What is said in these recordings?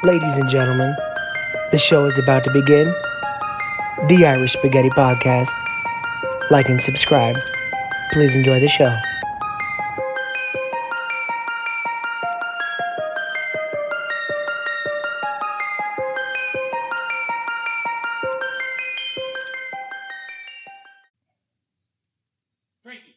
Ladies and gentlemen, the show is about to begin. The Irish Spaghetti Podcast. Like and subscribe. Please enjoy the show. Frankie.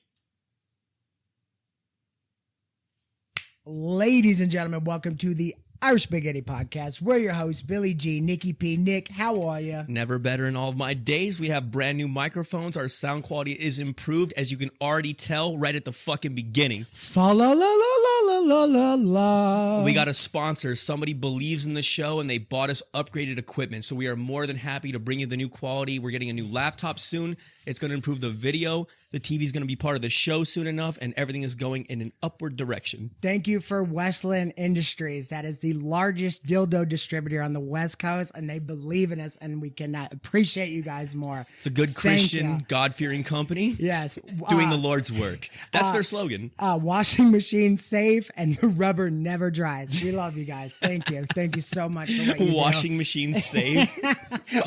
Ladies and gentlemen, welcome to the Irish Spaghetti Podcast. We're your hosts, Billy G, Nikki P. Nick, how are you? Never better in all of my days. We have brand new microphones. Our sound quality is improved, as you can already tell right at the fucking beginning. Fa la la la la la la la. We got a sponsor. Somebody believes in the show and they bought us upgraded equipment. So we are more than happy to bring you the new quality. We're getting a new laptop soon. It's going to improve the video. The TV is going to be part of the show soon enough, and everything is going in an upward direction. Thank you for Westland Industries. That is the largest dildo distributor on the West Coast, and they believe in us, and we cannot appreciate you guys more. It's a good Christian, God-fearing company. Yes. Doing the Lord's work. That's their slogan. Washing machine safe, and the rubber never dries. We love you guys. Thank you. Thank you so much for what you do. Washing machine safe.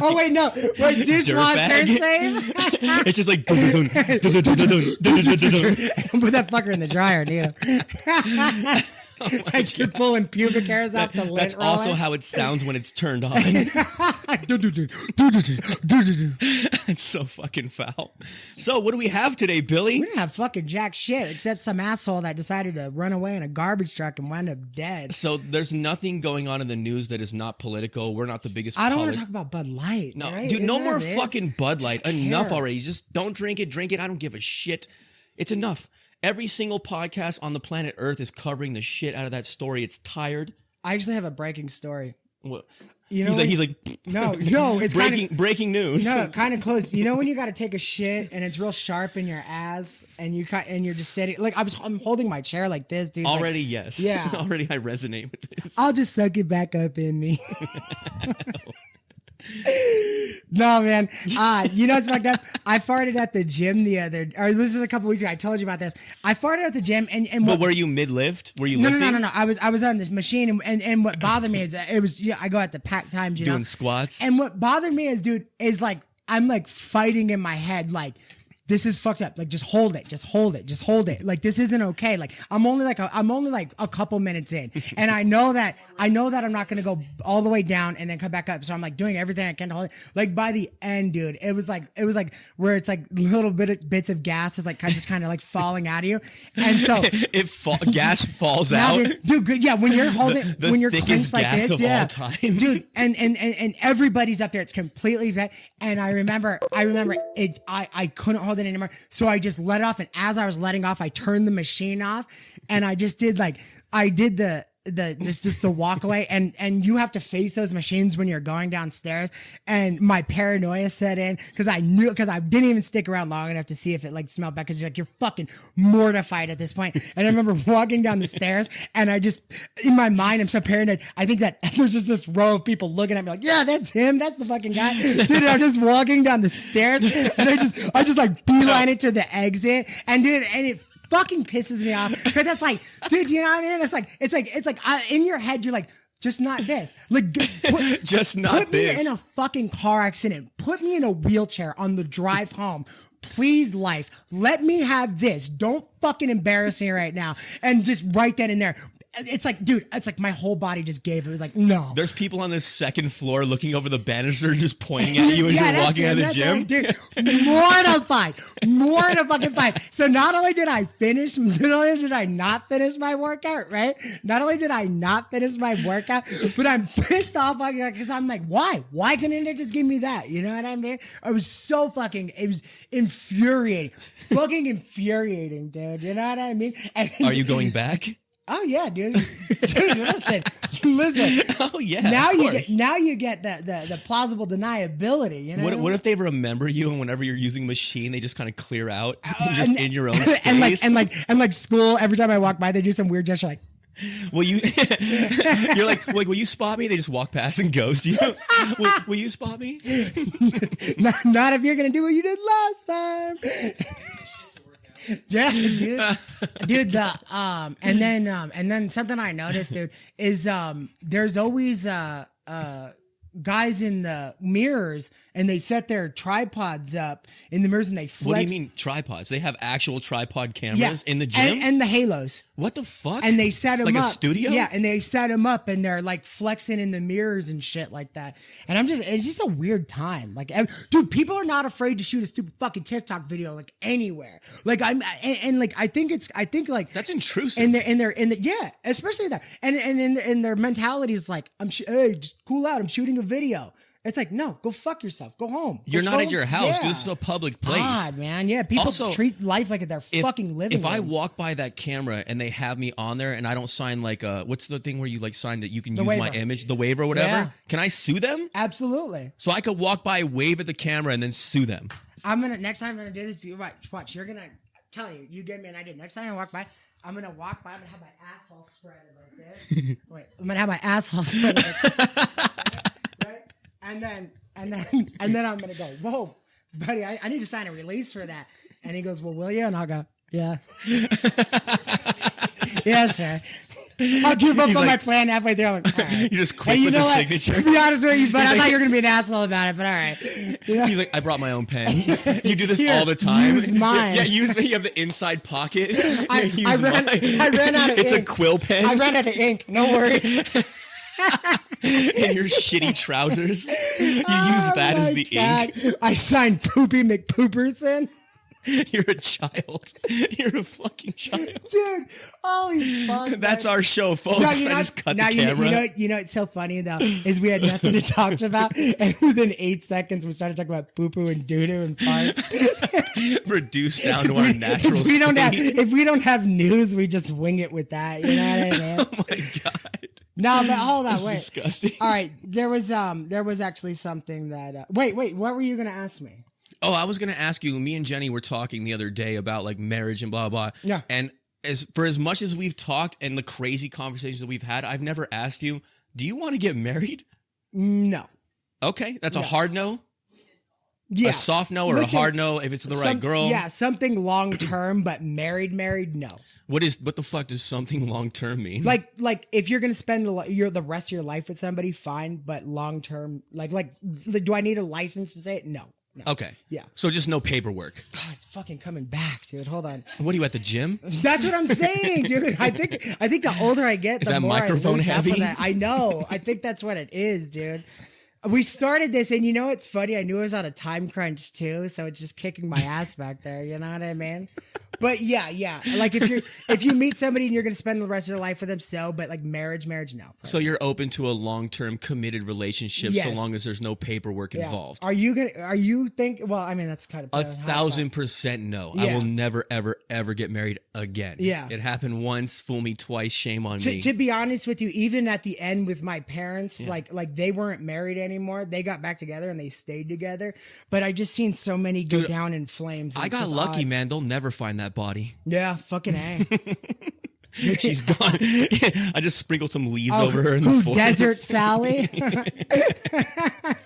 Oh, wait, no. Wait, dishwasher safe? It's just like... Put that fucker in the dryer, dude. As you're pulling pubic hairs off the lid. That's also how it sounds when it's turned on. It's so fucking foul. So what do we have today, Billy? We don't have fucking jack shit except some asshole that decided to run away in a garbage truck and wind up dead. So there's nothing going on in the news that is not political. We're not the biggest. I don't want to talk about Bud Light. No, right? dude, no more it fucking Bud Light. Enough already. Just don't drink it. Drink it. I don't give a shit. It's enough. Every single podcast on the planet Earth is covering the shit out of that story. It's tired. I actually have a breaking story. What? You know, he's like, no, it's breaking news. No, kind of close. You know when you got to take a shit and it's real sharp in your ass, and you're just sitting like I'm holding my chair like this, dude. Already, like, yes. Yeah. Already, I resonate with this. I'll just suck it back up in me. No, man. You know, it's like that. I farted at the gym this is a couple weeks ago. I told you about this. I farted at the gym but were you mid-lift? Were you no, lifting? No. I was on this machine and what bothered me is I go at the pack times, you know. Doing squats. And what bothered me is like, I'm like fighting in my head, like, this is fucked up. Like, just hold it. Like, this isn't okay. Like, I'm only like a couple minutes in, and I know that I'm not gonna go all the way down and then come back up. So I'm like doing everything I can to hold it. Like by the end, dude, it was like where it's like little bits of gas is like just kind of like falling out of you, and so gas falls out, dude. Yeah, when you're holding when you're thickest clenched like gas this, of yeah, all time, dude, and everybody's up there. It's completely red, and I remember it. I couldn't hold it anymore, so I just let it off, and as I was letting off, I turned the machine off, and I just did the walk away, and you have to face those machines when you're going downstairs, and my paranoia set in because I didn't even stick around long enough to see if it like smelled bad, because you're fucking mortified at this point. And I remember walking down the stairs, and I just, in my mind, I'm so paranoid, I think that there's just this row of people looking at me like, yeah, that's him, that's the fucking guy, dude. I'm just walking down the stairs, and I just like beeline it to the exit, and it fucking pisses me off, because it's like, dude, you know what I mean? It's like in your head, you're like, just not this. Like, put me in a fucking car accident. Put me in a wheelchair on the drive home. Please, life, let me have this. Don't fucking embarrass me right now. And just right then and there. It's like, dude, it's like my whole body just gave. It was like, no. There's people on the second floor looking over the banister, just pointing at you as you're walking out of the gym. Right, dude. Mortified. So not only did I not finish my workout, right? Not only did I not finish my workout, but I'm pissed off because I'm like, why? Why couldn't it just give me that? You know what I mean? It was infuriating. Fucking infuriating, dude. You know what I mean? Are you going back? Oh yeah, dude. Listen. Oh yeah. Now you get the plausible deniability. You know. What if they remember you, and whenever you're using a machine, they just kind of clear out, just in your own space. and like school. Every time I walk by, they do some weird gesture like. You're like, will you spot me? They just walk past and ghost you. Will you spot me? Not if you're gonna do what you did last time. Yeah, dude. And then something I noticed, dude, is there's always guys in the mirrors, and they set their tripods up in the mirrors, and they flex. What do you mean tripods? They have actual tripod cameras in the gym? And the halos. What the fuck? And they set them like up. Like a studio? Yeah, and they set them up, and they're like flexing in the mirrors and shit like that. And it's just a weird time. Like, dude, people are not afraid to shoot a stupid fucking TikTok video like anywhere. Like I think like that's intrusive. Yeah, especially that. And in their mentality is like, hey, just cool out. I'm shooting a video. It's like, no, go fuck yourself. Go home. You're not at your house. Yeah. Dude, this is a public place. God, man. Yeah, people also, treat life like they're fucking living. If I walk by that camera and they have me on there and I don't sign like what's the thing where you like sign that you can use waiver. my image, the waiver or whatever, can I sue them? Absolutely. So I could walk by, wave at the camera, and then sue them. Next time I'm gonna do this, you watch. You're gonna tell you gave me an idea. Next time I walk by, I'm gonna have my asshole spread like this. Wait, I'm gonna have my asshole spread like this. Right? And then I'm gonna go, whoa, buddy, I need to sign a release for that. And he goes, well, will you? And I'll go, yeah. Yeah, sure. I'll give up on my plan halfway through. I'm like, all right. You just quit with the signature. To be honest with you, but I thought you were gonna be an asshole about it. But all right. You know? He's like, I brought my own pen. You do this all the time. Use mine. Yeah, use me. You have the inside pocket. I ran out of It's ink. a quill pen. I ran out of ink. No worry. In your shitty trousers. You use that as the ink. I signed Poopy McPooperson. You're a child. You're a fucking child. Dude, holy fuck. That's our show, folks. No, I just cut the camera. You know, it's so funny, though, is we had nothing to talk about, and within 8 seconds, we started talking about poo-poo and doo-doo and farts. Reduced down to our natural state. If we don't have news, we just wing it with that. You know what I mean? Oh, my God. No, but hold on, wait. Disgusting. All right, there was actually something that. Wait, what were you gonna ask me? Oh, I was gonna ask you. Me and Jenny were talking the other day about like marriage and blah blah. Yeah. And as much as we've talked and the crazy conversations that we've had, I've never asked you, do you want to get married? No. Okay, that's a hard no. Yeah. A soft no or a hard no if it's the right girl. Yeah, something long term, but married, no. What the fuck does something long term mean? Like if you're gonna spend the rest of your life with somebody, fine, but long term, like do I need a license to say it? No. Okay. Yeah. So just no paperwork. God, it's fucking coming back, dude. Hold on. What are you at the gym? That's what I'm saying, dude. I think the older I get, the more microphone I lose heavy? up on that. I know. I think that's what it is, dude. We started this, and you know what's funny? I knew I was on a time crunch too, so it's just kicking my ass back there. You know what I mean? But yeah. Like if you meet somebody and you're gonna spend the rest of your life with them, but like marriage, no. So you're open to a long-term committed relationship so Yes. long as there's no paperwork involved. Are you think? Well, I mean that's kind of 1,000% no. Yeah. I will never ever get married again. Yeah. It happened once. Fool me twice. Shame on me. To be honest with you, even at the end with my parents, like they weren't married anymore. They got back together and they stayed together. But I just seen so many go down in flames. I got lucky, man. They'll never find that body. Yeah, fucking A. She's gone. I just sprinkled some leaves over her in the forest. Desert Sally.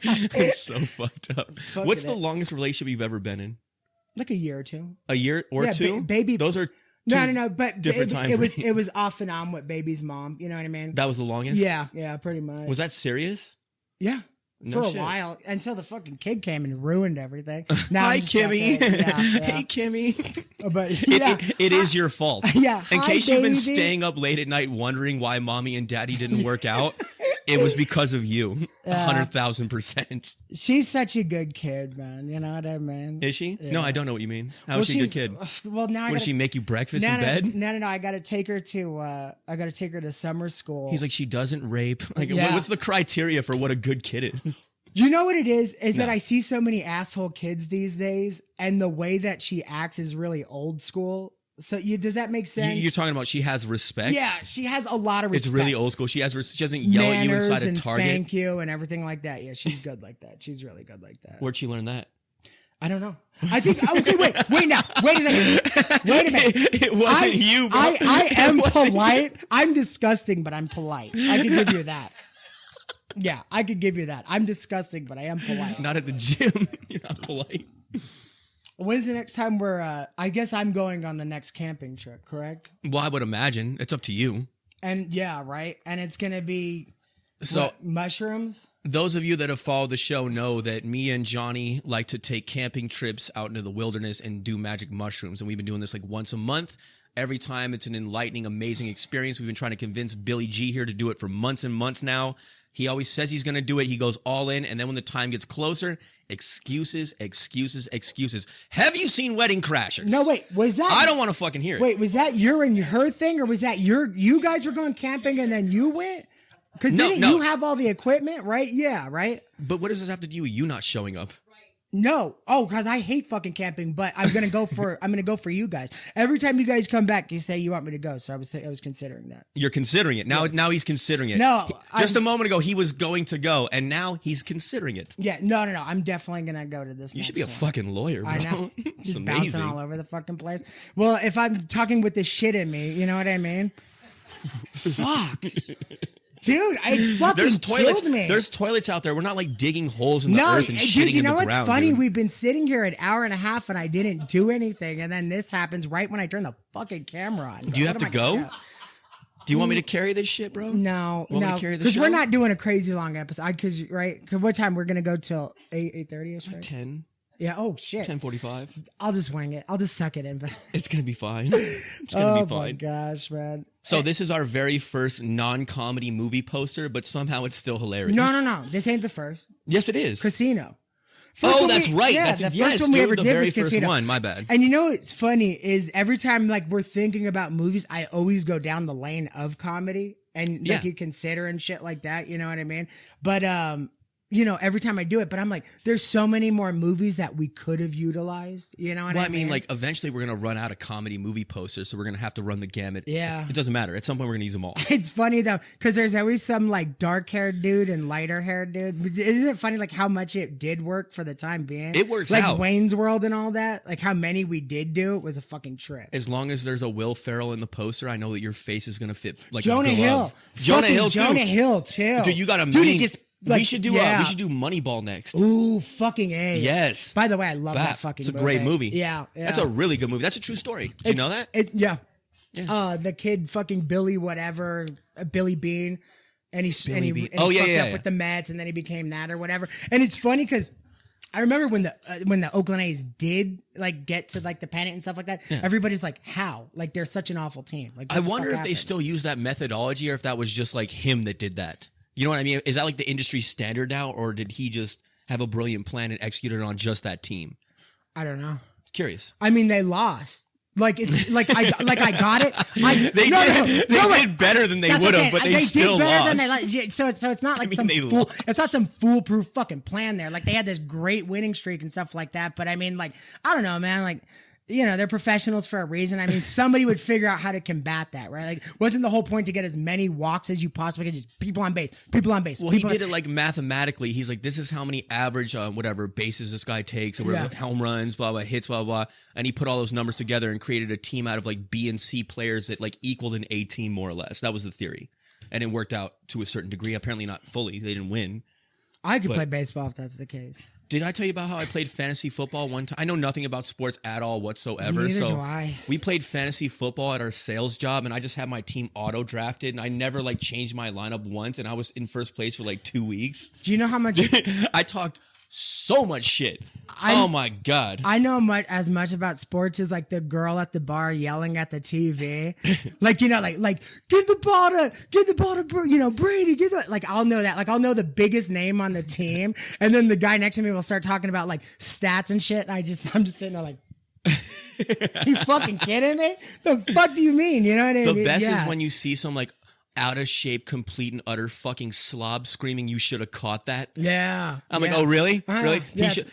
It's so fucked up. What's the longest relationship you've ever been in? Like a year or two. A year or two? Baby. Those are no. But different time it was off and on with baby's mom. You know what I mean? That was the longest? Yeah, pretty much. Was that serious? Yeah. No for a shit. while until the fucking kid came and ruined everything. Hi, Kimmy. Yeah. Hey, Kimmy. But yeah, it is your fault. Yeah. In Hi, case you've been baby. staying up late at night wondering why mommy and daddy didn't work out, it was because of you. 100,000%. She's such a good kid, man. You know what I mean? Is she? Yeah. No, I don't know what you mean. How is she a good kid? Well, now Does she make you breakfast in bed? No. I got to take her to summer school. He's like, she doesn't rape. Like, Yeah. what's the criteria for what a good kid is? You know what it is that I see so many asshole kids these days, and the way that she acts is really old school. So does that make sense? You're talking about she has respect? Yeah, she has a lot of respect. It's really old school. She doesn't yell at you Manners inside a and Target. thank you and everything like that. Yeah, she's good like that. She's really good like that. Where'd she learn that? I don't know. I think. Okay, wait now. Wait a second. Wait a minute. It wasn't you, bro. I am It wasn't polite. I'm disgusting, but I'm polite. I can give you that. Yeah, I could give you that. I'm disgusting, but I am polite. Not at the gym. You're not polite. When's the next time we're, I guess I'm going on the next camping trip, correct? Well, I would imagine. It's up to you. And yeah, right? And it's going to be mushrooms? Those of you that have followed the show know that me and Johnny like to take camping trips out into the wilderness and do magic mushrooms. And we've been doing this like once a month. Every time it's an enlightening, amazing experience. We've been trying to convince Billy G here to do it for months and months now. He always says he's going to do it. He goes all in. And then when the time gets closer, excuses. Have you seen Wedding Crashers? No, wait. Was that? I don't want to fucking hear it. Wait, was that your and her thing? Or was that you guys were going camping and then you went? Because didn't you have all the equipment, right? Yeah, right? But what does this have to do with you not showing up? No. Oh, because I hate fucking camping, but I'm gonna go for you guys. Every time you guys come back, you say you want me to go. So I was considering that. You're considering it. Now Yes. now he's considering it. No. Just a moment ago he was going to go, and now he's considering it. Yeah, no. I'm definitely gonna go to this. You should be a fucking lawyer, bro. I know. It's Just amazing. bouncing all over the fucking place. Well, if I'm talking with this shit in me, you know what I mean? Fuck. Dude, I fucking killed me. There's toilets out there. We're not like digging holes in the earth and shitting dude, you know in the what's ground. funny? Dude. We've been sitting here an hour and a half and I didn't do anything, and then this happens right when I turn the fucking camera on. Do you have to go? Do you want me to carry this shit, bro? No, Want me to carry the because we're show? not doing a crazy long episode. Because right, because what time we're gonna go till 8:30ish, right? 10, Yeah. Oh shit. 10:45. I'll just wing it. I'll just suck it in. But It's gonna be fine. It's gonna be oh my fine. gosh, man. So this is our very first non-comedy movie poster, but somehow it's still hilarious. No. This ain't the first. Yes, it is. Casino. Oh, one that's right. Yeah, That's the yes, first one we dude, ever the did very was first Casino. one. My bad. And you know what's funny is every time like we're thinking about movies, I always go down the lane of comedy and Yeah. like you consider and shit like that. You know what I mean? But you know, every time I do it, but I'm like, there's so many more movies that we could have utilized. You know what Well, I mean? like eventually we're gonna run out of comedy movie posters, so we're gonna have to run the gamut. Yeah. It doesn't matter. At some point, we're gonna use them all. It's funny though, because there's always some like dark haired dude and lighter haired dude. Isn't it funny like how much it did work for the time being? It works like out. Wayne's World and all that. Like how many we did do, it was a fucking trip. As long as there's a Will Ferrell in the poster, I know that your face is gonna fit like Jonah a glove. Hill. Jonah Fucking Hill too. Jonah Hill too. Dude, you got a dude. mean. It just we like, should do yeah. we should do Moneyball next. Ooh, fucking A. Yes. By the way, I love that Bap. fucking It's a movie. great movie. Yeah. That's a really good movie. That's a true story. Did you know that? Yeah. Yeah. The kid fucking Billy whatever, Billy Bean, and he Bean. fucked Oh, yeah, up yeah. with the Mets, and then he became that or whatever. And it's funny because I remember when the Oakland A's did like get to like the pennant and stuff like that. Yeah. Everybody's like, how? Like they're such an awful team. Like I what the wonder fuck if they happened? still use that methodology or if that was just like him that did that. You know what I mean? Is that like the industry standard now, or did he just have a brilliant plan and execute it on just that team? I don't know. Curious. I mean, they lost. Like it's like I got it. They did better than they That's would what I'm have, but saying. they still did better lost. than they so it's not like I mean, they it's not some foolproof fucking plan there. Like they had this great winning streak and stuff like that. But I mean, like I don't know, man. Like you know, they're professionals for a reason. I mean, somebody would figure out how to combat that, right? Like, wasn't the whole point to get as many walks as you possibly could? Just people on base. Well, he did it like mathematically. He's like, this is how many average, whatever bases this guy takes, or whatever home runs, blah blah, hits, blah blah, and he put all those numbers together and created a team out of like B and C players that like equaled an A team more or less. That was the theory, and it worked out to a certain degree. Apparently, not fully. They didn't win. I could play baseball if that's the case. Did I tell you about how I played fantasy football one time? I know nothing about sports at all whatsoever. Neither so do I. We played fantasy football at our sales job, and I just had my team auto drafted, and I never like changed my lineup once, and I was in first place for like 2 weeks. Do you know how much I talked so much shit. Oh my God. I know as much about sports as like the girl at the bar yelling at the TV. Like, you know, like give the ball to, you know, Brady, like, I'll know that. Like, I'll know the biggest name on the team. And then the guy next to me will start talking about like stats and shit. And I'm just sitting there like, you fucking kidding me? The fuck do you mean? You know what I mean? The best is when you see some like out of shape, complete and utter fucking slob screaming, you should have caught that. Yeah. I'm like, oh, really? Really?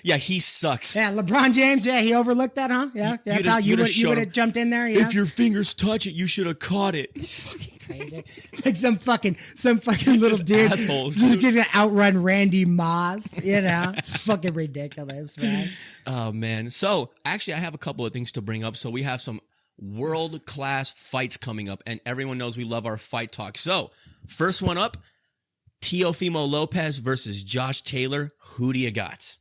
Yeah. He sucks. Yeah, LeBron James, he overlooked that, huh? Yeah, pal, you would have jumped in there, yeah? If your fingers touch it, you should have caught it. It's fucking crazy. Like some fucking little dude. Assholes. This kid's gonna outrun Randy Moss, you know? It's fucking ridiculous, man. Oh, man. So, actually, I have a couple of things to bring up. So, we have some world-class fights coming up, and everyone knows we love our fight talk. So, first one up, Teofimo Lopez versus Josh Taylor. Who do you got?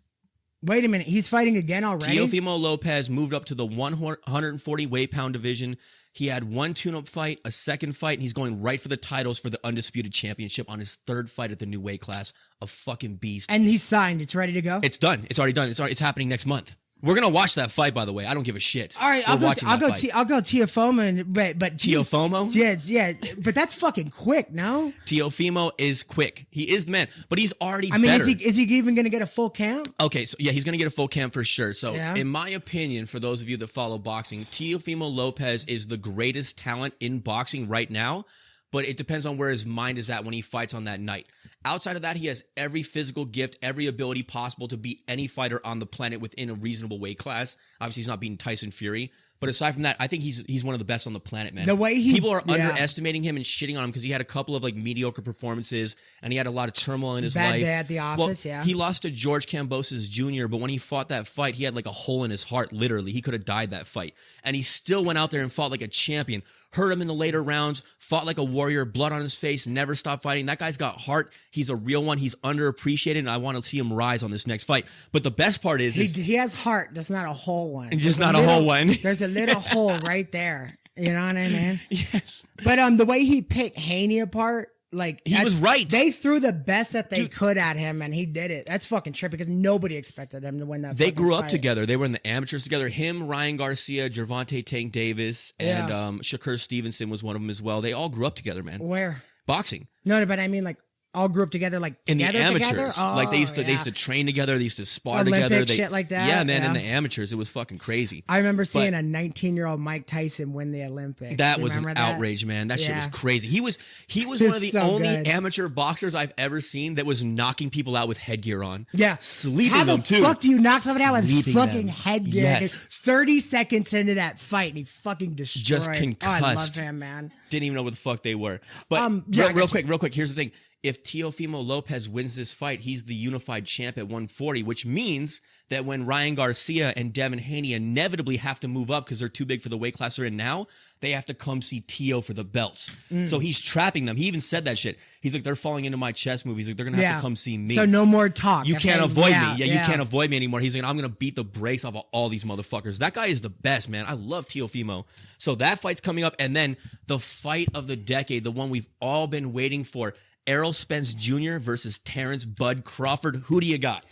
Wait a minute. He's fighting again already? Teofimo Lopez moved up to the 140 weight pound division. He had one tune-up fight, a second fight, and he's going right for the titles for the Undisputed Championship on his third fight at the new weight class. A fucking beast. And he's signed. It's ready to go? It's done. It's already done. It's happening next month. We're gonna watch that fight, by the way. I don't give a shit. All right, I'll go Teofimo, but Teofimo? Yeah, but that's fucking quick, no? Teofimo is quick. He is the man, but he's already better. better. Is he even gonna get a full camp? Okay, so yeah, he's gonna get a full camp for sure. So, Yeah. in my opinion, for those of you that follow boxing, Teofimo Lopez is the greatest talent in boxing right now. But it depends on where his mind is at when he fights on that night. Outside of that, he has every physical gift, every ability possible to beat any fighter on the planet within a reasonable weight class. Obviously, he's not beating Tyson Fury. But aside from that, I think he's one of the best on the planet, man. The way People are underestimating him and shitting on him because he had a couple of like mediocre performances and he had a lot of turmoil in his life. Bad day at the office, yeah. He lost to George Kambosos Jr., but when he fought that fight, he had like a hole in his heart, literally. He could have died that fight. And he still went out there and fought like a champion. Hurt him in the later rounds, fought like a warrior, blood on his face, never stopped fighting. That guy's got heart. He's a real one. He's underappreciated, and I want to see him rise on this next fight. But the best part is he has heart, just not a whole one. Just not a whole one. There's a little hole right there. You know what I mean? Yes. But the way he picked Haney apart, like he was right. They threw the best that they could at him, and he did it. That's fucking trippy because nobody expected him to win that. They grew up fight. together. They were in the amateurs together. Him, Ryan Garcia, Gervonta Tank Davis, and Shakur Stevenson was one of them as well. They all grew up together, man. Where? Boxing. No, but I mean like all grew up together, like in the amateurs. Oh, like they used to train together. They used to spar Olympic together. Shit like that. Yeah, man. In the amateurs, it was fucking crazy. I remember seeing a 19-year-old Mike Tyson win the Olympics. That was an outrage, man. That shit was crazy. He was one of the only amateur boxers I've ever seen that was knocking people out with headgear on. Yeah, sleeping them too. How the fuck do you knock someone out with fucking headgear? Yes. 30 seconds into that fight, and he fucking destroyed. Just concussed. Oh, I love him, man. Didn't even know what the fuck they were. But real quick. Here's the thing. If Teofimo Lopez wins this fight, he's the unified champ at 140, which means that when Ryan Garcia and Devin Haney inevitably have to move up because they're too big for the weight class they're in now, they have to come see Teo for the belts. So he's trapping them. He even said that shit. He's like, they're falling into my chess move. He's like, they're going to have to come see me. So no more talk. You can't avoid me. Yeah, you can't avoid me anymore. He's like, I'm going to beat the brakes off of all these motherfuckers. That guy is the best, man. I love Teofimo. So that fight's coming up. And then the fight of the decade, the one we've all been waiting for, Errol Spence Jr. versus Terrence Bud Crawford. Who do you got?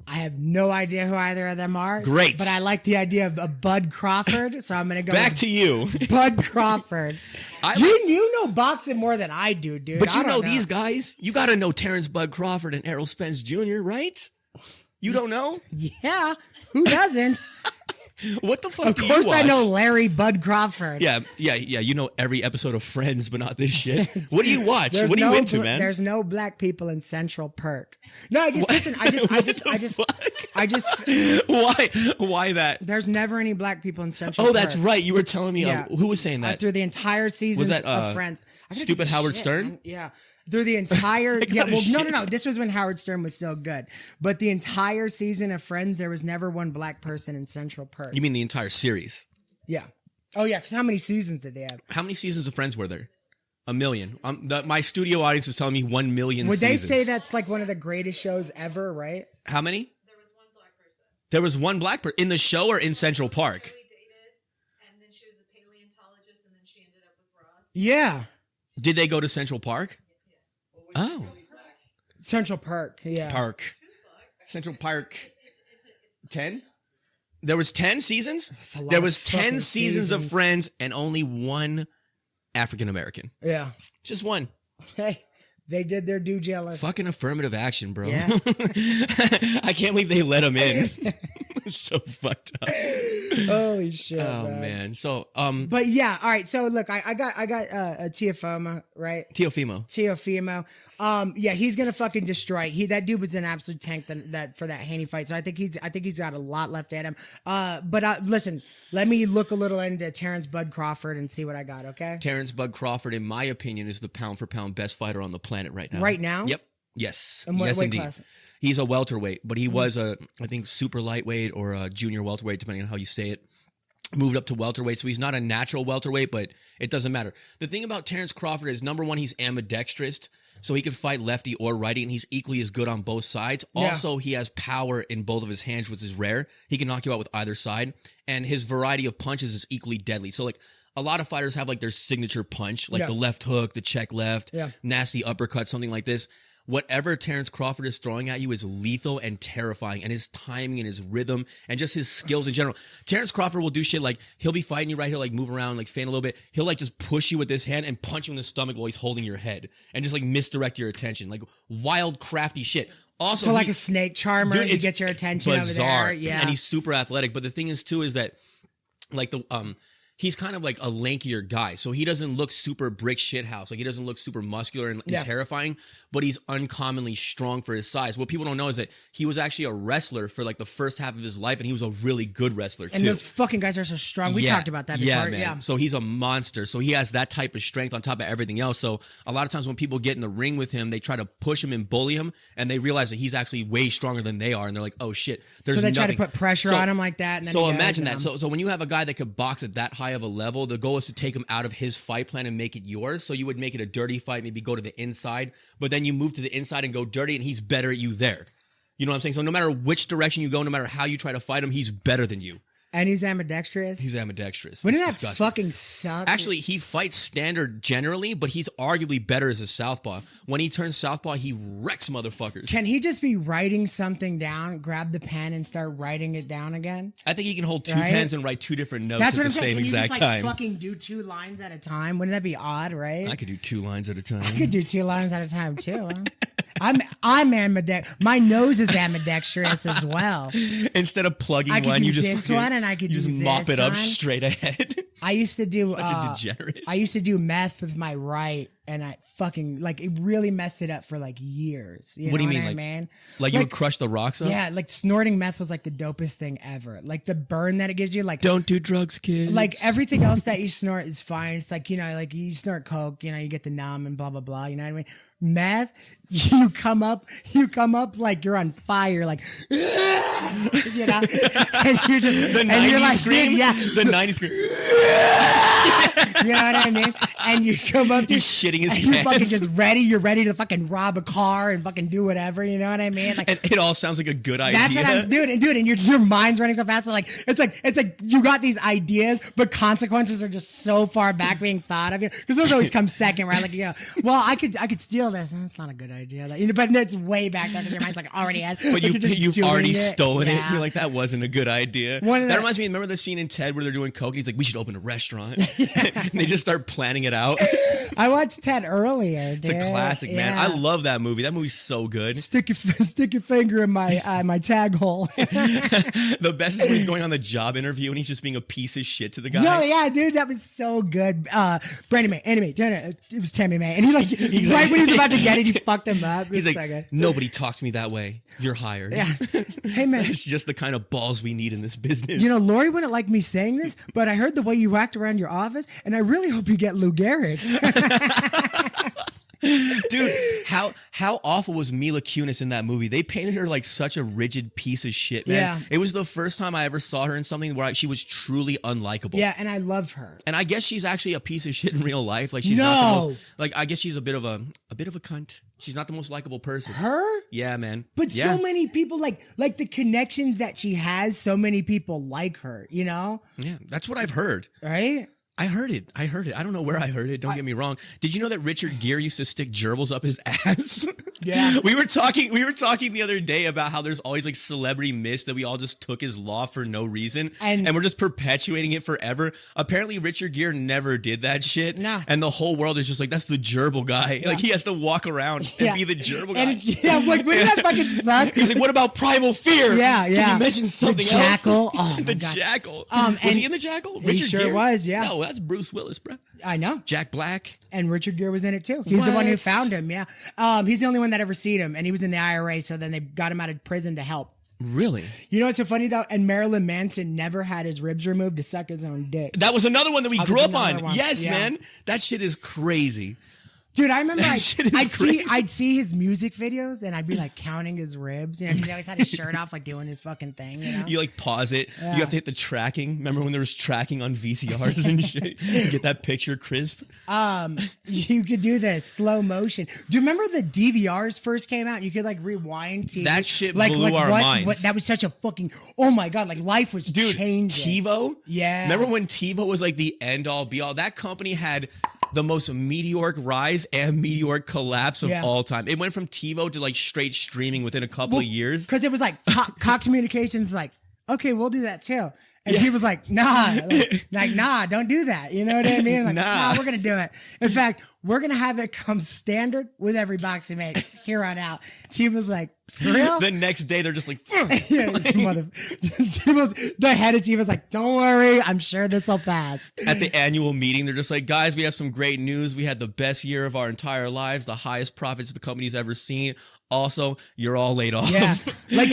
I have no idea who either of them are. Great. But I like the idea of Bud Crawford, so I'm going to go back to you. Bud Crawford. You know boxing more than I do, dude. But you know these guys. You got to know Terrence Bud Crawford and Errol Spence Jr., right? You don't know? Yeah. Who doesn't? What the fuck? Of course, I know Larry Bud Crawford. Yeah. You know every episode of Friends, but not this shit. What do you watch? What are you into, man? There's no black people in Central Perk. No, I just listen. I just. Why that? There's never any black people in Central. Oh, that's right. You were telling me. Who was saying that? Through the entire season of Friends. Stupid Howard Stern. Man. Yeah. Through the entire no. This was when Howard Stern was still good. But the entire season of Friends, there was never one black person in Central Perk. You mean the entire series? Yeah. Oh yeah, because how many seasons did they have? How many seasons of Friends were there? 1 million. My studio audience is telling me 1 million Would seasons. they say that's like one of the greatest shows ever, right? How many? There was one black person. There was one black person in the show or in Central Park? We dated, and then she was a paleontologist, and then she ended up with Ross. Yeah. Did they go to Central Park? Oh. Central Park, yeah. Central Park. 10? There was 10 seasons? There was 10 seasons of Friends and only one African American. Yeah. Just one. Hey, they did their due diligence. Fucking affirmative action, bro. Yeah. I can't believe they let him in. It's so fucked up. Holy shit. Oh man. So but yeah, all right. So look, I got a Teofimo, right? Teofimo. Yeah, he's gonna fucking destroy. That dude was an absolute tank that for that Haney fight. So I think he's got a lot left at him. But listen, let me look a little into Terrence Bud Crawford and see what I got, okay? Terrence Bud Crawford, in my opinion, is the pound for pound best fighter on the planet right now. Right now? Yep. Yes. And what yes, weight indeed. class? He's a welterweight, but he was I think super lightweight or a junior welterweight, depending on how you say it. Moved up to welterweight, so he's not a natural welterweight, but it doesn't matter. The thing about Terrence Crawford is, number one, he's ambidextrous. So he can fight lefty or righty, and he's equally as good on both sides. Yeah. Also, he has power in both of his hands, which is rare. He can knock you out with either side. And his variety of punches is equally deadly. So, like, a lot of fighters have, like, their signature punch, like the left hook, the check left, nasty uppercut, something like this. Whatever Terrence Crawford is throwing at you is lethal and terrifying, and his timing and his rhythm and just his skills in general. Terrence Crawford will do shit like he'll be fighting you right here, like move around, like feint a little bit. He'll like just push you with this hand and punch you in the stomach while he's holding your head and just like misdirect your attention. Like wild, crafty shit. Also, So like a snake charmer, dude, to it's get your attention bizarre. over there. Yeah. And he's super athletic. But the thing is too is that like he's kind of like a lankier guy. So he doesn't look super brick shithouse. Like he doesn't look super muscular and terrifying, but he's uncommonly strong for his size. What people don't know is that he was actually a wrestler for like the first half of his life, and he was a really good wrestler too. And those fucking guys are so strong. We talked about that before. Yeah, man. So he's a monster. So he has that type of strength on top of everything else. So a lot of times when people get in the ring with him, they try to push him and bully him, and they realize that he's actually way stronger than they are, and they're like, oh shit, there's So they try to nothing. put pressure on him like that. And then So he goes, imagine that. So when you have a guy that could box at that high of a level, the goal is to take him out of his fight plan and make it yours. So you would make it a dirty fight, maybe go to the inside, but then you move to the inside and go dirty, and he's better at you there. You know what I'm saying? So no matter which direction you go, no matter how you try to fight him, he's better than you. And he's ambidextrous. He's ambidextrous. Wouldn't It's that disgusting. fucking suck? Actually, he fights standard generally, but he's arguably better as a southpaw. When he turns southpaw, he wrecks motherfuckers. Can he just be writing something down, grab the pen and start writing it down again? I think he can hold two Right? pens and write two different notes That's at what the I'm saying. same Can you exact just, like, time. fucking do 2 lines at a time? Wouldn't that be odd, right? I could do 2 lines at a time. I could do 2 lines at a time too. Huh? I'm ambidextrous. My nose is ambidextrous as well. Instead of plugging I could one, do you just this fucking- one and I could you do just mop this it up one. straight ahead. I used to do Such a degenerate. I used to do meth with my right, and I fucking like it really messed it up for like years. You What do know you mean, I like- mean? Like you would crush the rocks up? Yeah, like snorting meth was like the dopest thing ever. Like the burn that it gives you, like Don't do drugs, kids. like everything else that you snort is fine. It's like, you know, like you snort coke, you know, you get the numb and blah blah blah. You know what I mean? Meth, you come up like you're on fire, like you know, and you're just the and 90s you're like, scream? dude, yeah, The 90s scream. you know what I mean? And you come up to He's shitting his and you're fucking pants. just ready. You're ready to fucking rob a car and fucking do whatever. You know what I mean? Like And it all sounds like a good idea. that's what I'm doing. And dude, and your mind's running so fast. So like it's like you got these ideas, but consequences are just so far back being thought of. Because those always come second, right? Like, you know, well, I could steal this. And it's not a good idea. That, you know, but it's way back there because your mind's like already had. But you're just you've doing already it. stolen it. Yeah. You're like, that wasn't a good idea. One of That the- reminds me, remember the scene in Ted where they're doing coke? And he's like, we should open a restaurant. And they just start planning it out. I watched Ted earlier. It's a classic, man. Yeah. I love that movie. That movie's so good. Stick your finger in my tag hole. The best is when he's going on the job interview and he's just being a piece of shit to the guy. No, yeah, dude, that was so good. Brandon May, anyway, it was Tammy May, and he like right when he was about to get it, he fucked him up. It was He's so like, good. nobody talks to me that way. You're hired. Yeah. Hey man, It's just the kind of balls we need in this business. you know, Lori wouldn't like me saying this, but I heard the way you whacked around your office, and I really hope you get Lou Gehrig's. Dude, how awful was Mila Kunis in that movie? They painted her like such a rigid piece of shit, man. Yeah. It was the first time I ever saw her in something where she was truly unlikable. Yeah, and I love her. And I guess she's actually a piece of shit in real life. Like she's No. not the most like I guess she's a bit of a cunt. She's not the most likable person. Her? Yeah, man. But yeah. so many people like the connections that she has, so many people like her, you know? Yeah, that's what I've heard. Right? I heard it. I don't know where I heard it. Don't get me wrong. Did you know that Richard Gere used to stick gerbils up his ass? Yeah. We were talking the other day about how there's always like celebrity myths that we all just took as law for no reason. And we're just perpetuating it forever. Apparently Richard Gere never did that shit. No. And the whole world is just like, that's the gerbil guy. Like he has to walk around and be the gerbil guy. And yeah, like, wouldn't that fucking suck? He's like, what about Primal Fear? Yeah, yeah. Can you mention something The Jackal. else? Oh, my the God. Jackal. And Was he in the Jackal? he sure was, yeah. No, that's Bruce Willis, bro. I know. Jack Black. And Richard Gere was in it too. He's the one who What? found him. Yeah. He's the only one that ever seen him, and he was in the IRA. So then they got him out of prison to help. Really? You know what's so funny though? And Marilyn Manson never had his ribs removed to suck his own dick. That was another one that we That grew was up on. another one. Yes, Yeah. man. That shit is crazy. Dude, I remember That shit is crazy. I'd see his music videos and I'd be like counting his ribs, you know, because he always had his shirt off, like doing his fucking thing, you know? You like pause it. Yeah. You have to hit the tracking. Remember when there was tracking on VCRs and shit? You get that picture crisp. You could do the slow motion. Do you remember the DVR'S first came out and you could like rewind TV? That shit blew our minds. That was such a fucking, oh my God, like life was changing. TiVo? Yeah. Remember when TiVo was like the end all be all? That company had the most meteoric rise and meteoric collapse of all time. It went from TiVo to like straight streaming within a couple of years. Because it was like Cox Communications like, okay, we'll do that too. And he was like, nah, nah, don't do that. You know what I mean? Like, nah, we're going to do it. In fact, we're going to have it come standard with every box we make here on out. T was like, for real? The next day, they're just like, yeah, the head of T was like, don't worry, I'm sure this will pass. At the annual meeting, they're just like, guys, we have some great news. We had the best year of our entire lives, the highest profits the company's ever seen. Also, you're all laid off. Yeah, like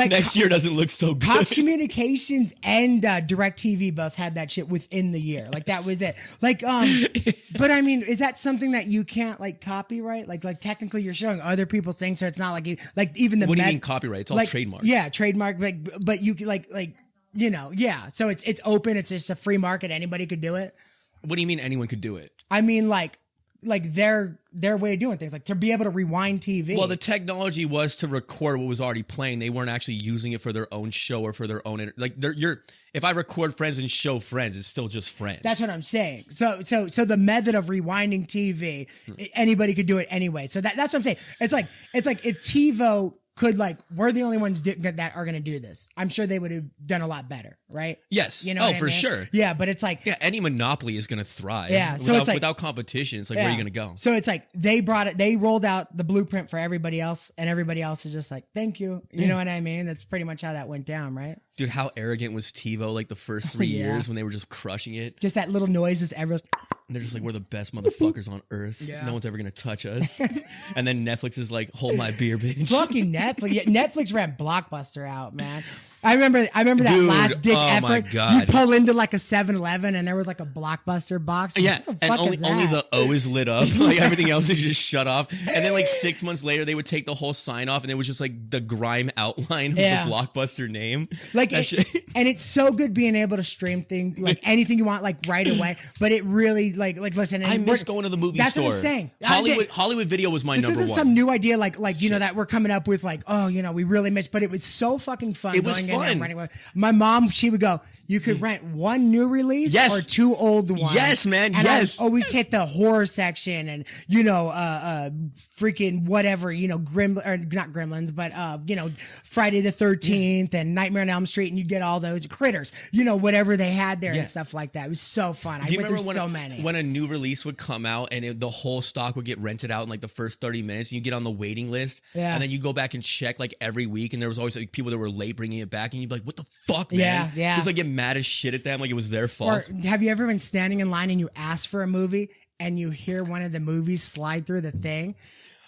next year doesn't look so good. Cox Communications and DirecTV both had that shit within the year. Like that was it. Like, but I mean, is that something that you can't like copyright? Like technically, you're showing other people's things, so it's not like you like even the. What do you mean copyright? It's all trademark. Yeah, trademark. But you like you know, yeah. So it's open. It's just a free market. Anybody could do it. What do you mean anyone could do it? I mean, like their way of doing things, like to be able to rewind TV. Well, the technology was to record what was already playing. They weren't actually using it for their own show or for their own if I record Friends and show Friends, it's still just Friends. That's what I'm saying. So the method of rewinding TV, anybody could do it anyway. So that's what I'm saying. It's like if TiVo could, like, we're the only ones that are going to do this. I'm sure they would have done a lot better, right? Yes. You know for sure. Yeah, but it's like, yeah, any monopoly is going to thrive. Yeah, so it's like, without competition, it's like, where are you going to go? So it's like they rolled out the blueprint for everybody else, and everybody else is just like, thank you. You know what I mean? That's pretty much how that went down, right? Dude, how arrogant was TiVo like the first 3 years when they were just crushing it? Just that little noise was everyone's. And they're just like, we're the best motherfuckers on earth. Yeah. No one's ever going to touch us. And then Netflix is like, hold my beer, bitch. Fucking Netflix. Yeah, Netflix ran Blockbuster out, man. I remember that Dude, last ditch effort. My God. You pull into like a 7-Eleven and there was like a Blockbuster box. Yeah, what the and fuck is that? only the O is lit up. Like everything else is just shut off. And then like 6 months later, they would take the whole sign off, and it was just like the grime outline of the Blockbuster name. Like, and it's so good being able to stream things like anything you want, like right away. But it really like listen. I miss going to the movie store. That's what I'm saying. Hollywood Video was my number one. This isn't some new idea like you know that we're coming up with like, oh, you know, we really miss. But it was so fucking fun. It was fun. My mom, she would go, you could rent one new release or two old ones. Yes, man. And yes. I always hit the horror section and, you know, freaking whatever, you know, not Gremlins, but, you know, Friday the 13th and Nightmare on Elm Street. And you'd get all those Critters, you know, whatever they had there and stuff like that. It was so fun. I went through so many. When a new release would come out and the whole stock would get rented out in like the first 30 minutes, and you get on the waiting list. Yeah. And then you go back and check like every week. And there was always like people that were late bringing it back. And you'd be like, what the fuck, man? Yeah. Just like get mad as shit at them like it was their fault. Or have you ever been standing in line and you ask for a movie and you hear one of the movies slide through the thing?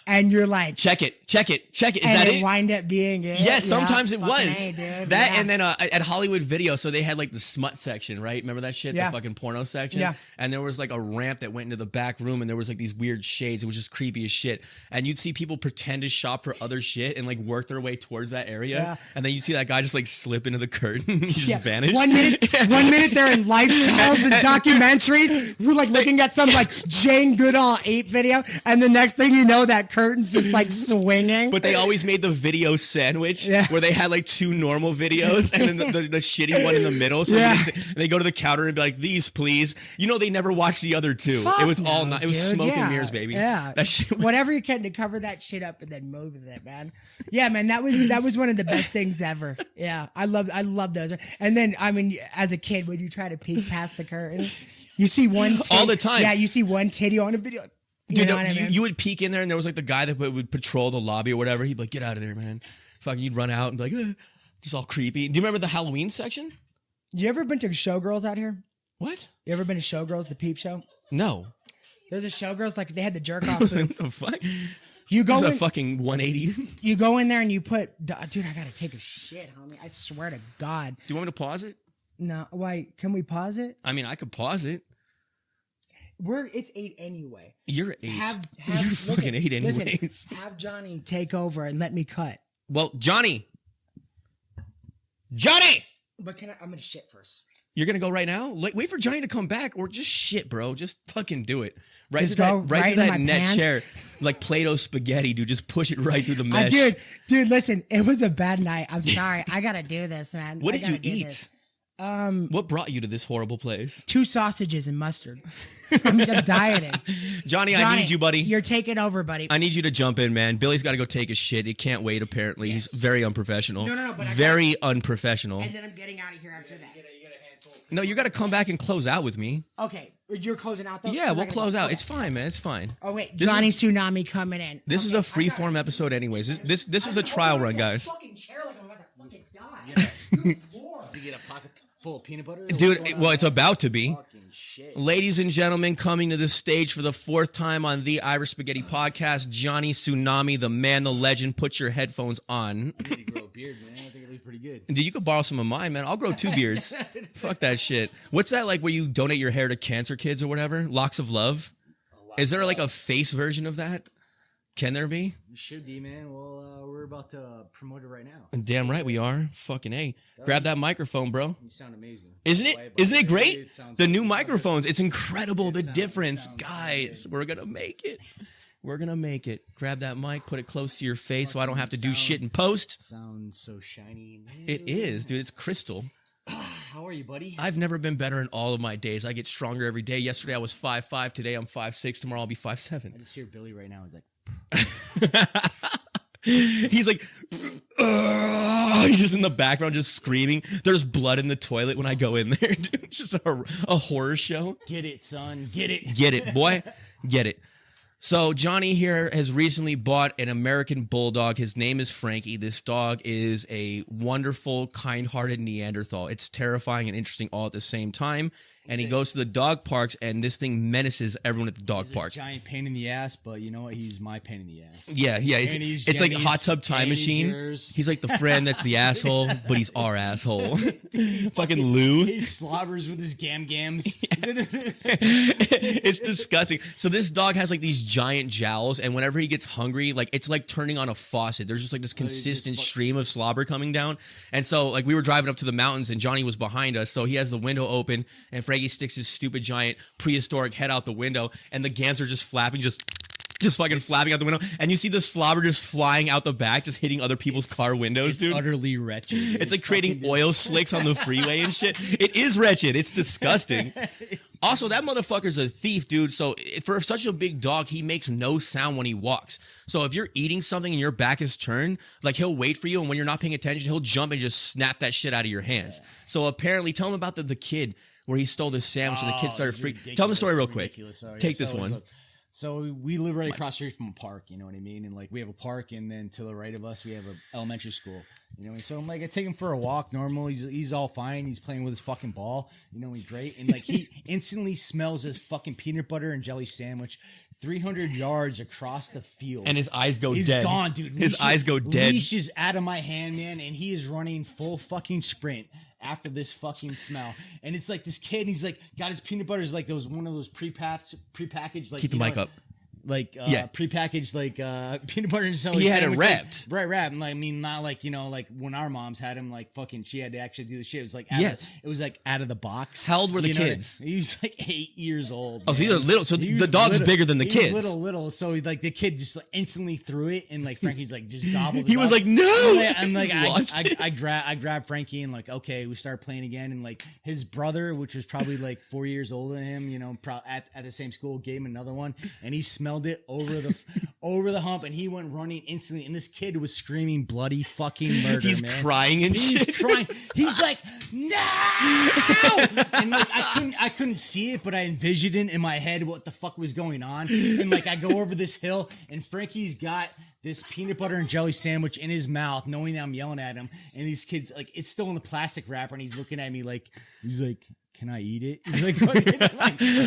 And you're like, check it. Is that it? And it wind up being it. Yes, sometimes it was. Dude. That and then at Hollywood Video, so they had like the smut section, right? Remember that shit? The fucking porno section? Yeah. And there was like a ramp that went into the back room, and there was like these weird shades. It was just creepy as shit. And you'd see people pretend to shop for other shit and like work their way towards that area. Yeah. And then you'd see that guy just like slip into the curtain. He just vanished. 1 minute they're in lifestyles and documentaries. We're like looking at some like Jane Goodall 8 video, and the next thing you know, that curtain's just like swinging. But they always made the video sandwich where they had like two normal videos and then the shitty one in the middle. So they go to the counter and be like, these please. You know, they never watched the other two. It was it was smoke and mirrors, baby. Yeah. That shit whatever you can to cover that shit up and then move with it, man. Yeah, man, that was one of the best things ever. Yeah. I love those. And then, I mean, as a kid, would you try to peek past the curtain? You see one titty, all the time. Yeah, you see one titty on a video. Dude, you would peek in there, and there was like the guy that would patrol the lobby or whatever. He'd be like, get out of there, man. Fucking, you'd run out and be like, just all creepy. Do you remember the Halloween section? You ever been to Showgirls out here? What? You ever been to Showgirls, the peep show? No. There's a Showgirls, like they had the jerk off booth. What the fuck? You go this is a fucking 180. You go in there and you put, dude, I gotta take a shit, homie. I swear to God. Do you want me to pause it? No, why? Can we pause it? I mean, I could pause it. It's 8 anyway. You're 8. You're listen, fucking 8 anyways. Listen, have Johnny take over and let me cut. Well, Johnny! But I'm gonna shit first. You're gonna go right now? Wait for Johnny to come back, or just shit, bro. Just fucking do it. Right Just through go that, right right through in that my net pants? chair, like Play-Doh spaghetti, dude. Just push it right through the mesh. Dude, listen, it was a bad night. I'm sorry. I gotta do this, man. What I did you gotta do eat? this. What brought you to this horrible place? 2 sausages and mustard. I'm dieting. Johnny, I need you, buddy. You're taking over, buddy. I need you to jump in, man. Billy's got to go take a shit. He can't wait, apparently. Yes. He's very unprofessional. No, but very unprofessional. And then I'm getting out of here after that. No, you got to come back and close out with me. Okay, you're closing out though? Yeah, we'll close out. Okay. It's fine, man. It's fine. Oh wait, This Johnny is- Tsunami coming in. This is a free-form episode anyways. This was a trial run, guys. Fucking chair like I'm about to fucking die. Does he get a pocket full of peanut butter? Dude, well, it's about to be. Fucking shit. Ladies and gentlemen, coming to the stage for the 4th time on the Irish Spaghetti Podcast, Johnny Tsunami, the man, the legend. Put your headphones on. I need to grow a beard, man. I think it looks pretty good. Dude, you could borrow some of mine, man. I'll grow 2 beards. Fuck that shit. What's that like where you donate your hair to cancer kids or whatever? Locks of Love? Is there like a face version of that? Can there be? You should be, man. Well, we're about to promote it right now. Damn right we are. Fucking A. Grab that microphone, bro. You sound amazing. Isn't By it? the way, Isn't it but great? sounds- The new sounds- microphones. It's incredible. The sounds- difference. sounds Guys, good. we're going to make it. We're going to make it. Grab that mic, put it close to your face so I don't have to do shit in post. Sounds so shiny. It is, dude. It's crystal. How are you, buddy? I've never been better in all of my days. I get stronger every day. Yesterday I was 5'5". Today I'm 5'6". Tomorrow I'll be 5'7". I just hear Billy right now. He's like, He's like, he's just in the background, just screaming. There's blood in the toilet when I go in there. Dude. It's just a horror show. get it, son. Get it. Get it, boy. Get it. So Johnny here has recently bought an American Bulldog. His name is Frankie. This dog is a wonderful, kind-hearted Neanderthal. It's terrifying and interesting all at the same time. And he goes to the dog parks, and this thing menaces everyone at the dog He's park. a giant pain in the ass, but you know what? He's my pain in the ass. Yeah. And he's It's like a Jenny's, hot tub time and he's machine. yours. He's like the friend that's the asshole, but he's our asshole. Fucking Lou. He slobbers with his gams. It's disgusting. So this dog has like these giant jowls, and whenever he gets hungry, like it's like turning on a faucet. There's just like this consistent stream of slobber coming down. And so like we were driving up to the mountains, and Johnny was behind us, so he has the window open, and Frankie sticks his stupid giant prehistoric head out the window, and the gams are just flapping, just fucking flapping out the window, and you see the slobber just flying out the back, just hitting other people's car windows, It's dude. utterly wretched. It's like creating oil slicks on the freeway and shit. It is wretched. It's disgusting. Also, that motherfucker's a thief, dude. So for such a big dog, he makes no sound when he walks. So if you're eating something and your back is turned, like he'll wait for you, and when you're not paying attention, he'll jump and just snap that shit out of your hands. Yeah. So apparently, tell him about the kid where he stole the sandwich and the kid started freaking. Tell him the story real quick. Take this one. So we live right across the street from a park, you know what I mean? And like we have a park, and then to the right of us we have an elementary school, you know. And so I'm like, I take him for a walk. Normal, he's all fine. He's playing with his fucking ball, you know. He's great, and like he instantly smells his fucking peanut butter and jelly sandwich 300 yards across the field, and his eyes go He's dead. Gone, dude. His eyes go dead. Leash is out of my hand, man, and he is running full fucking sprint after this fucking smell. And it's like this kid, and he's like got his peanut butter is like one of those prepackaged like keep the mic up. Like prepackaged like peanut butter and jelly. He had it sandwich, wrapped. Right, wrapped. And, like, I mean, not like, you know, like when our moms had him, like fucking she had to actually do the shit. It was like it was like out of the box. How old were the You know, kids? He was like 8 years old. Oh, so these are little. So He the was dog's little. bigger than the He kids. was little. So like the kid just like instantly threw it, and like Frankie's like just gobbled it He was up. like, no! And like Just launched it. I grabbed Frankie, and like, okay, we started playing again, and like his brother, which was probably like 4 years older than him, you know, at the same school, gave him another one, and he smelled it over the hump, and he went running instantly, and this kid was screaming bloody fucking murder. He's man. crying and He's shit. crying. He's like, no! And like I couldn't see it, but I envisioned it in my head what the fuck was going on. And like I go over this hill, and Frankie's got this peanut butter and jelly sandwich in his mouth, knowing that I'm yelling at him. And these kids, like, it's still in the plastic wrapper, and he's looking at me like, he's like, can I eat it? He's like, fucking,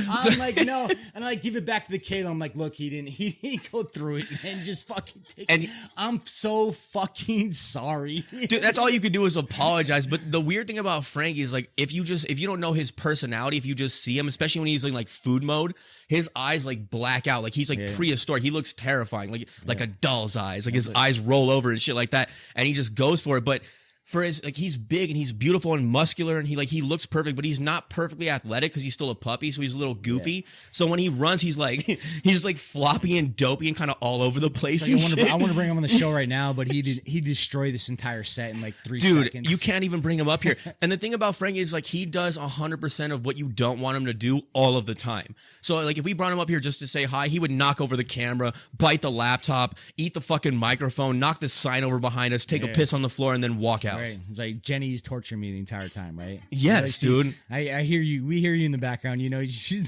I'm like, no. And I like give it back to the kid. I'm like, look, he didn't go through it, and just fucking take it. I'm so fucking sorry. Dude, that's all you could do is apologize. But the weird thing about Frankie is like, if you don't know his personality, if you just see him, especially when he's in like food mode, his eyes like black out. Like he's like prehistoric. He looks terrifying, like a doll's eyes. Like his eyes roll over and shit like that. And he just goes for it. But for his, like, he's big and he's beautiful and muscular and he looks perfect, but he's not perfectly athletic because he's still a puppy, so he's a little goofy. Yeah. So when he runs, he's like floppy and dopey and kind of all over the place. Like I want to bring him on the show right now, but he destroyed this entire set in like 3 seconds. Dude, you can't even bring him up here. And the thing about Frankie is like he does 100% of what you don't want him to do all of the time. So like if we brought him up here just to say hi, he would knock over the camera, bite the laptop, eat the fucking microphone, knock the sign over behind us, take a piss on the floor, and then walk out. Right. It's like Jenny's torturing me the entire time, right? Yes, like, dude. I hear you. We hear you in the background. You know,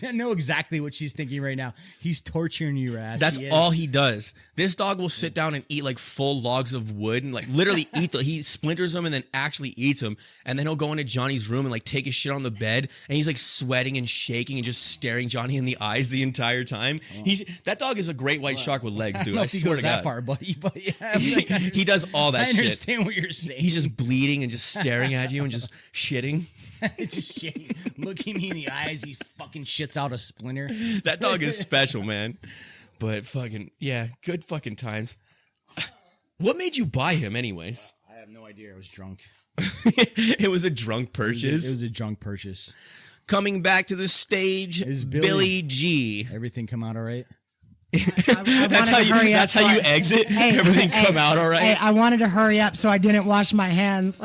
I know exactly what she's thinking right now. He's torturing your ass. That's all he does. This dog will sit down and eat like full logs of wood and like literally he splinters them and then actually eats them. And then he'll go into Johnny's room and like take his shit on the bed and he's like sweating and shaking and just staring Johnny in the eyes the entire time. That dog is a great white shark with legs, dude. I swear to God. That far, buddy, but yeah, he does all that shit. I understand what you're saying. He's just bleeding and just staring at you and just shitting. Just shitting, looking me in the eyes. He fucking shits out a splinter. That dog is special, man. But fucking, yeah, good fucking times. What made you buy him anyways? I have no idea. I was drunk. It was a drunk purchase? It was a drunk purchase. Coming back to the stage is Billy G. Everything come out all right? That's how you exit. Everything come out all right. Hey, I wanted to hurry up so I didn't wash my hands.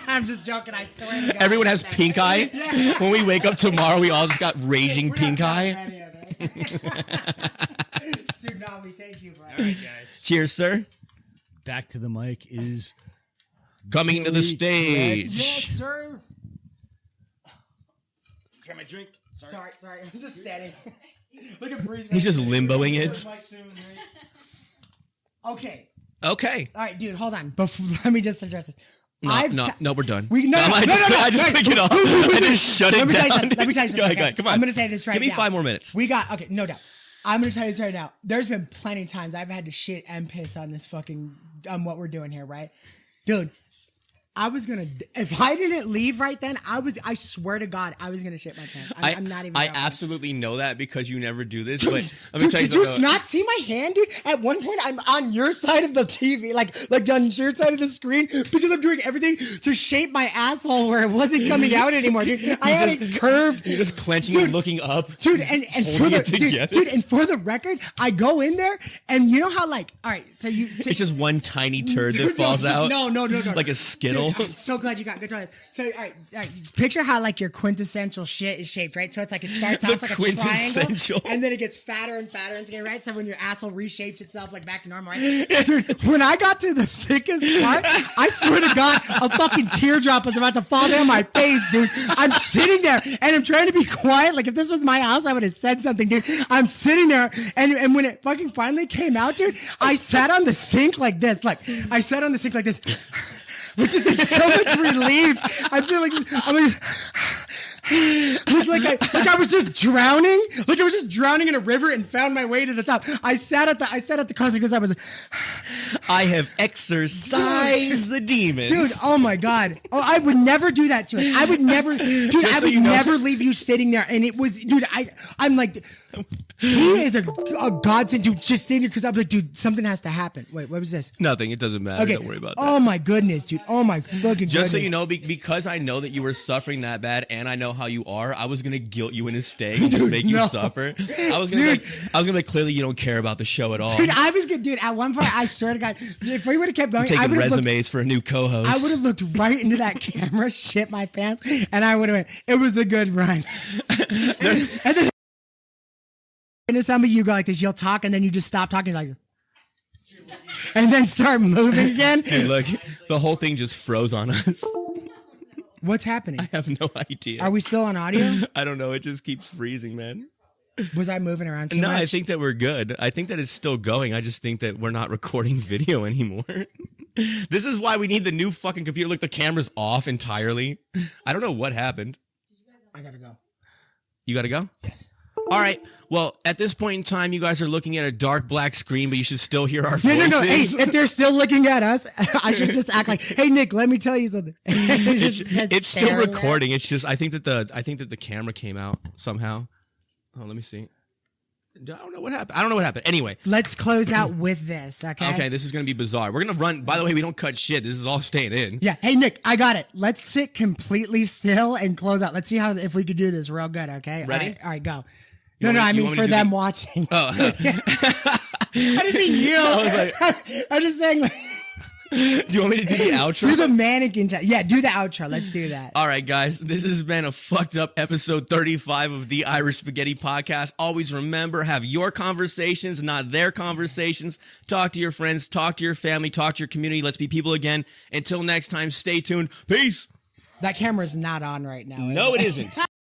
I'm just joking. I swear to God. Everyone has pink eye. Yeah. When we wake up tomorrow, we all just got raging pink eye. Tsunami, thank you, bro. All right, guys. Cheers, sir. Back to the mic is coming to the stage. Yes, sir. Grab my drink. Sorry. I'm just standing. Look at Breeze. He's just limboing it. Okay. All right, dude, hold on. Let me just address this. No, we're done. I just click it off. I just shut it down. Let me tell you something. Go ahead, come on. I'm going to say this right now. Give me 5 more minutes. Okay, no doubt. I'm going to tell you this right now. There's been plenty of times I've had to shit and piss on this fucking, what we're doing here, right? Dude, if I didn't leave right then, I swear to God, I was going to shit my pants. I'm not even. I absolutely know that because you never do this, but let me tell you something. Did you not see my hand, dude? At one point, I'm on your side of the TV, like on your side of the screen, because I'm doing everything to shape my asshole where it wasn't coming out anymore, dude. I had it curved. You're just clenching and looking up. Dude, and for the record, I go in there, and you know how, like, all right, so you... It's just one tiny turd that falls out. No. Like a Skittle. Dude, I'm so glad you got good choice. So, all right, picture how, like, your quintessential shit is shaped, right? So it's like it starts off like a triangle, and then it gets fatter and fatter and skinny, right? So when your asshole reshapes itself, like, back to normal, right? Dude, when I got to the thickest part, I swear to God, a fucking teardrop was about to fall down my face, dude. I'm sitting there, and I'm trying to be quiet. Like, if this was my house, I would have said something, dude. I'm sitting there, and when it fucking finally came out, dude, I sat on the sink like this. Which is like so much relief. I'm feeling like I was just drowning. Like I was just drowning in a river and found my way to the top. I sat at the cross because I have exorcised the demons. Dude, oh my God. Oh, I would never do that to us. I would never, dude, I would never leave you sitting there. And it was, dude, I'm like, he is a godsend, dude, just sitting there because I'm like, dude, something has to happen. Wait, what was this? Nothing. It doesn't matter. Okay. Don't worry about that. Oh my goodness, dude. Oh my fucking goodness. Just so you know, because I know that you were suffering that bad and I know how you are, I was going to guilt you into staying and just make you suffer. I was going to be like, clearly you don't care about the show at all. Dude, I was good, dude. At one point, I swear to God, if we would have kept going, I would have resumes for a new co-host. I would have looked right into that camera, shit my pants, and I would have went, it was a good run. And then some of you go like this, you'll talk and then you just stop talking like, and then start moving again. Dude, look, the whole thing just froze on us. What's happening? I have no idea. Are we still on audio? I don't know. It just keeps freezing, man. Was I moving around too much? No, I think that we're good. I think that it's still going. I just think that we're not recording video anymore. This is why we need the new fucking computer. Look, the camera's off entirely. I don't know what happened. I gotta go. You got to go? Yes. All right. Well, at this point in time, you guys are looking at a dark black screen, but you should still hear our No, voices. no. Hey, if they're still looking at us, I should just act like, hey, Nick, let me tell you something. It's still recording. It's just I think that the camera came out somehow. Oh, let me see. I don't know what happened. Anyway, Let's close out with this, okay? okay, this is gonna be bizarre. We're gonna run. By the way, we don't cut shit. This is all staying in. Yeah. Hey, Nick, I got it. Let's sit completely still and close out. Let's see if we could do this real good, okay? Ready? All right, go. You No, want I me- you mean want me for to do them the- watching. Oh. I didn't mean you. I was like, I'm just saying, like, do you want me to do the outro? do the mannequin time. Yeah, do the outro. Let's do that. All right, guys, this has been a fucked up episode 35 of the Irish Spaghetti Podcast. Always remember, have your conversations, not their conversations. Talk to your friends, talk to your family, talk to your community. Let's be people again. Until next time, stay tuned. Peace. That camera's not on right now. is No, it? it isn't.